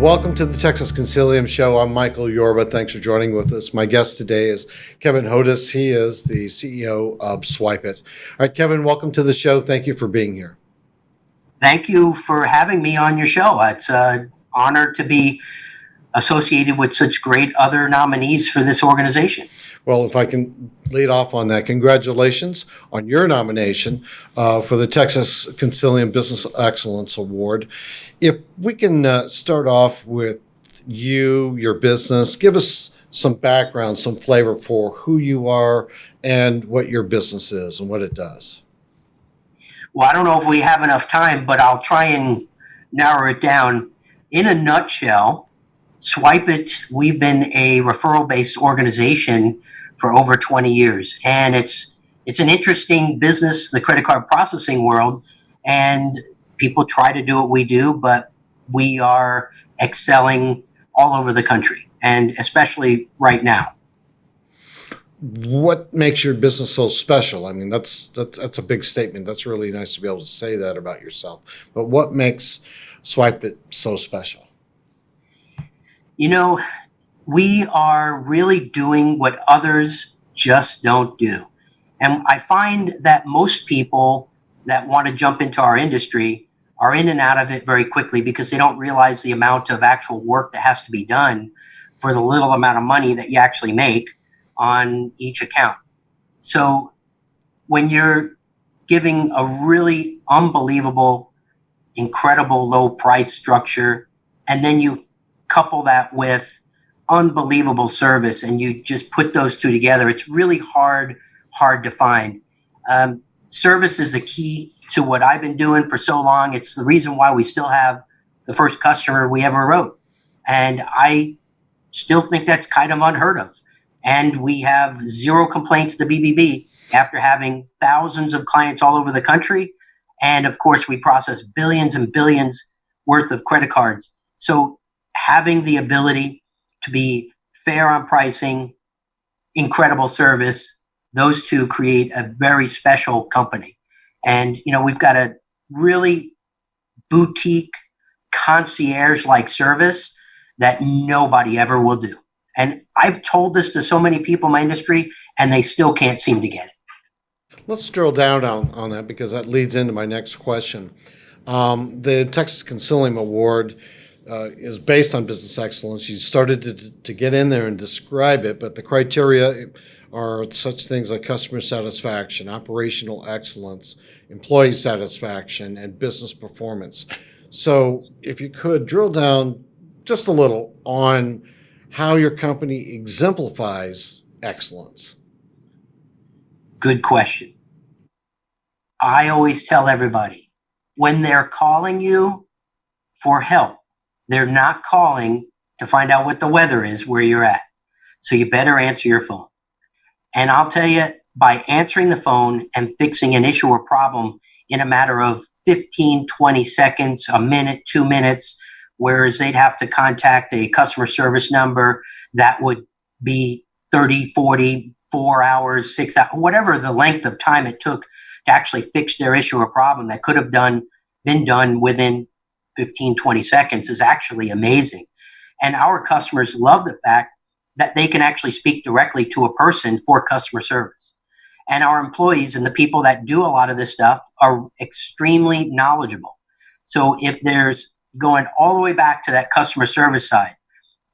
Welcome to the Texas Consilium Show. I'm Michael Yorba. Thanks for joining with us. My guest today is Kevin Hodes. He is the CEO of Swypit. All right, Kevin, welcome to the show. Thank you for being here. Thank you for having me on your show. It's an honor to be associated with such great other nominees for this organization. Well, if I can lead off on that, congratulations on your nomination for the Texas Consilium Business Excellence Award. If we can start off with you, your business, give us some background, some flavor for who you are and what your business is and what it does. Well, I don't know if we have enough time, but I'll try and narrow it down. In a nutshell, Swypit, we've been a referral-based organization for over 20 years. And it's an interesting business, the credit card processing world. And people try to do what we do, but we are excelling all over the country, and especially right now. What makes your business so special? I mean, that's a big statement. That's really nice to be able to say that about yourself. But what makes Swypit so special? You know, we are really doing what others just don't do. And I find that most people that want to jump into our industry are in and out of it very quickly because they don't realize the amount of actual work that has to be done for the little amount of money that you actually make on each account. So when you're giving a really unbelievable, incredible low price structure, and then you couple that with unbelievable service and you just put those two together, it's really hard to find. Service is the key to what I've been doing for so long. It's the reason why we still have the first customer we ever wrote. And I still think that's kind of unheard of. And we have zero complaints to BBB after having thousands of clients all over the country. And of course, we process billions and billions worth of credit cards. So having the ability to be fair on pricing, incredible service, those two create a very special company. And, you know, we've got a really boutique concierge-like service that nobody ever will do. And I've told this to so many people in my industry, and they still can't seem to get it. Let's drill down on that because that leads into my next question. The Texas Consilium Award is based on business excellence. You started to get in there and describe it, but the criteria are such things like customer satisfaction, operational excellence, employee satisfaction, and business performance. So if you could drill down just a little on how your company exemplifies excellence. Good question. I always tell everybody, when they're calling you for help, they're not calling to find out what the weather is where you're at. So you better answer your phone. And I'll tell you, by answering the phone and fixing an issue or problem in a matter of 15, 20 seconds, a minute, 2 minutes, whereas they'd have to contact a customer service number that would be 30, 40, 4 hours, 6 hours, whatever the length of time it took to actually fix their issue or problem that could have been done within 15, 20 seconds is actually amazing. And our customers love the fact that they can actually speak directly to a person for customer service. And our employees and the people that do a lot of this stuff are extremely knowledgeable. So if there's going all the way back to that customer service side,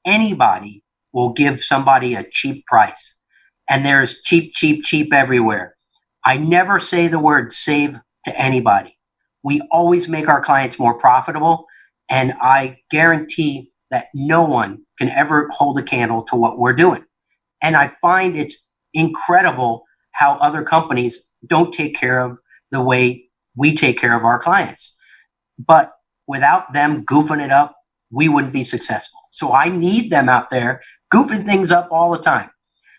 anybody will give somebody a cheap price. And there's cheap, cheap, cheap everywhere. I never say the word save to anybody. We always make our clients more profitable. And I guarantee that no one can ever hold a candle to what we're doing. And I find it's incredible how other companies don't take care of the way we take care of our clients. But without them goofing it up, we wouldn't be successful. So I need them out there goofing things up all the time.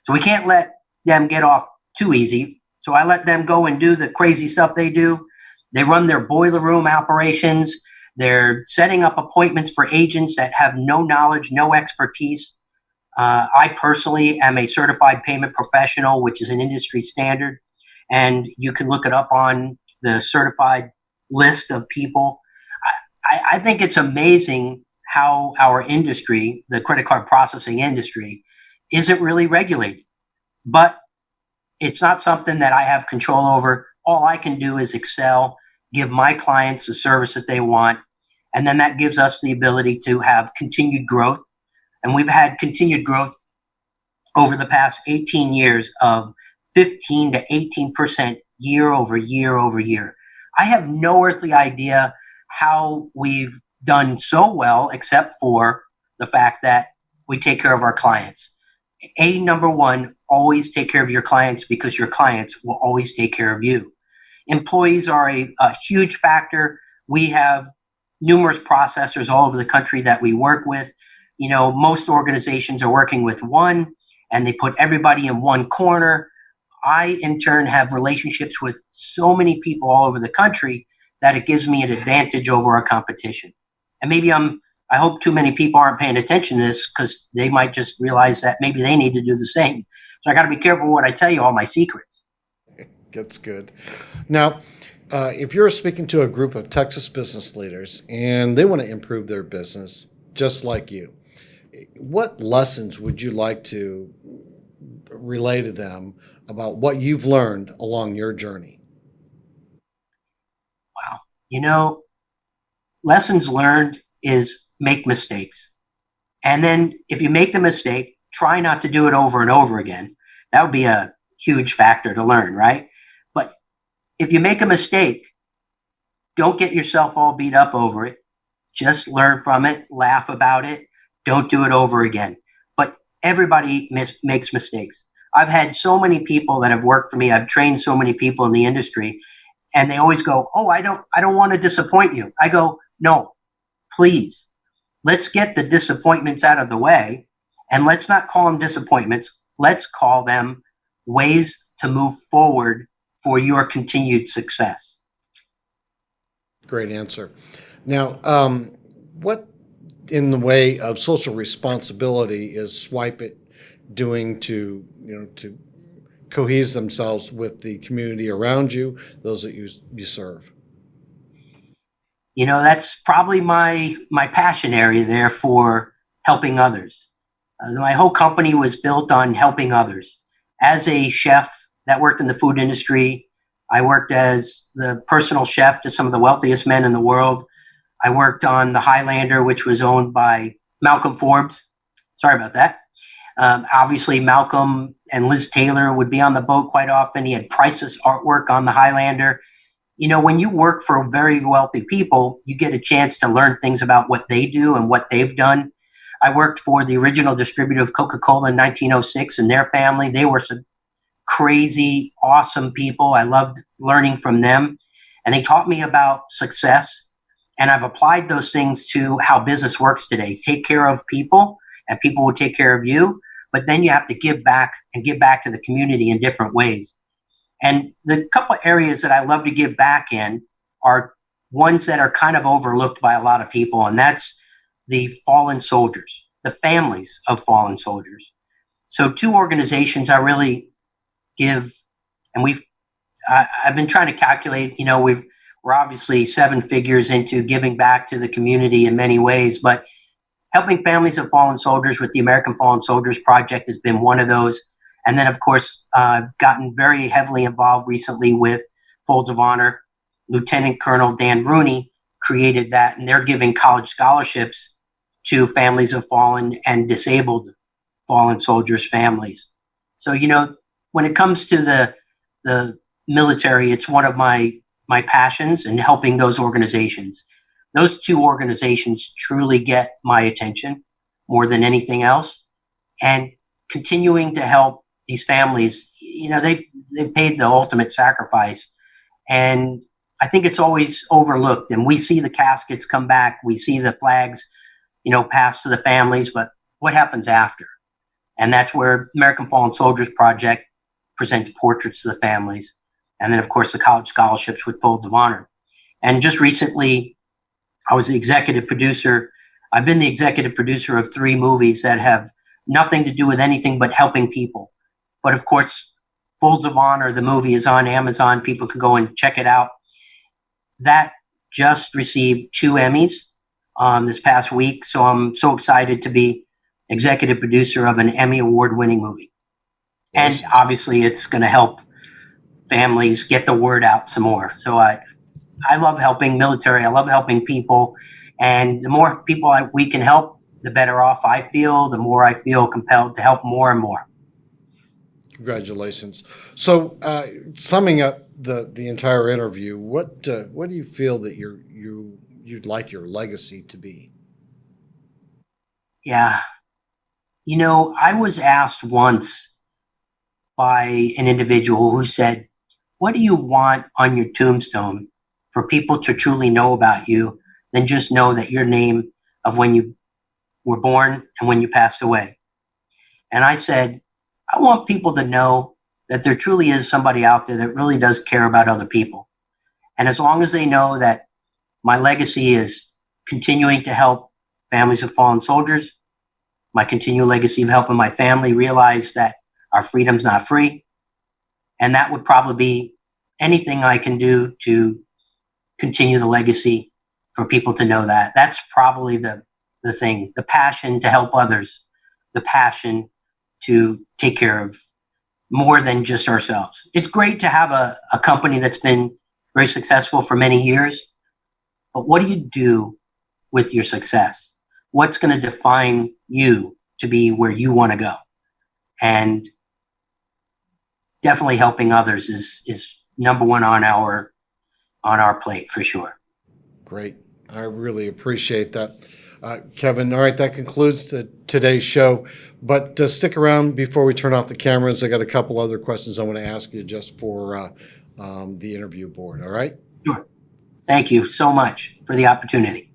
So we can't let them get off too easy. So I let them go and do the crazy stuff they do. They run their boiler room operations. They're setting up appointments for agents that have no knowledge, no expertise. I personally am a certified payment professional, which is an industry standard. And you can look it up on the certified list of people. I think it's amazing how our industry, the credit card processing industry, isn't really regulated. But it's not something that I have control over. All I can do is excel, give my clients the service that they want, and then that gives us the ability to have continued growth. And we've had continued growth over the past 18 years of 15 to 18% year over year over year. I have no earthly idea how we've done so well, except for the fact that we take care of our clients. Number one, always take care of your clients, because your clients will always take care of you. Employees are a huge factor. We have numerous processors all over the country that we work with. Most organizations are working with one, and they put everybody in one corner. I, in turn, have relationships with so many people all over the country that it gives me an advantage over our competition. And maybe I hope too many people aren't paying attention to this, because they might just realize that maybe they need to do the same. So I got to be careful what I tell you, all my secrets. That's good. Now, if you're speaking to a group of Texas business leaders and they want to improve their business just like you, what lessons would you like to relay to them about what you've learned along your journey? Wow. Lessons learned is make mistakes. And then if you make the mistake, try not to do it over and over again. That would be a huge factor to learn, right? But if you make a mistake, don't get yourself all beat up over it. Just learn from it, laugh about it. Don't do it over again. But everybody makes mistakes. I've had so many people that have worked for me. I've trained so many people in the industry, and they always go, "Oh, I don't want to disappoint you." I go, "No, please. Let's get the disappointments out of the way, and let's not call them disappointments. Let's call them ways to move forward for your continued success." Great answer. Now, what in the way of social responsibility is Swypit doing to cohese themselves with the community around you, those that you serve? That's probably my passion area there, for helping others. My whole company was built on helping others. As a chef that worked in the food industry, I worked as the personal chef to some of the wealthiest men in the world. I worked on the Highlander, which was owned by Malcolm Forbes. Sorry about that. Obviously, Malcolm and Liz Taylor would be on the boat quite often. He had priceless artwork on the Highlander. When you work for very wealthy people, you get a chance to learn things about what they do and what they've done. I worked for the original distributor of Coca-Cola in 1906 and their family. They were some crazy, awesome people. I loved learning from them. And they taught me about success. And I've applied those things to how business works today. Take care of people, and people will take care of you. But then you have to give back to the community in different ways. And the couple of areas that I love to give back in are ones that are kind of overlooked by a lot of people, and that's the fallen soldiers, the families of fallen soldiers. So two organizations I really give, and I've been trying to calculate, we're obviously seven figures into giving back to the community in many ways, but helping families of fallen soldiers with the American Fallen Soldiers Project has been one of those. And then, of course, gotten very heavily involved recently with Folds of Honor. Lieutenant Colonel Dan Rooney created that, and they're giving college scholarships to families of fallen and disabled fallen soldiers' families. So, when it comes to the military, it's one of my passions, and helping those organizations. Those two organizations truly get my attention more than anything else. And continuing to help these families, they paid the ultimate sacrifice. And I think it's always overlooked. And we see the caskets come back. We see the flags, pass to the families. But what happens after? And that's where American Fallen Soldiers Project presents portraits to the families. And then, of course, the college scholarships with Folds of Honor. And just recently, I was the executive producer. I've been the executive producer of 3 movies that have nothing to do with anything but helping people. But of course, Folds of Honor, the movie, is on Amazon. People can go and check it out. That just received 2 Emmys this past week. So I'm so excited to be executive producer of an Emmy Award-winning movie. And obviously, it's going to help families get the word out some more. So I love helping military. I love helping people. And the more people we can help, the better off I feel, the more I feel compelled to help more and more. Congratulations. So, summing up the entire interview, what do you feel that you'd like your legacy to be? Yeah. I was asked once by an individual who said, "What do you want on your tombstone for people to truly know about you than just know that your name of when you were born and when you passed away?" And I said, I want people to know that there truly is somebody out there that really does care about other people. And as long as they know that my legacy is continuing to help families of fallen soldiers, my continual legacy of helping my family realize that our freedom's not free, and that would probably be anything I can do to continue the legacy for people to know that. That's probably the thing, the passion to help others, the passion to take care of more than just ourselves. It's great to have a company that's been very successful for many years, but what do you do with your success? What's going to define you to be where you want to go? And definitely helping others is number one on our plate for sure. Great. I really appreciate that. Kevin, all right, that concludes today's show. But stick around before we turn off the cameras. I got a couple other questions I want to ask you just for the interview board, all right? Sure. Thank you so much for the opportunity.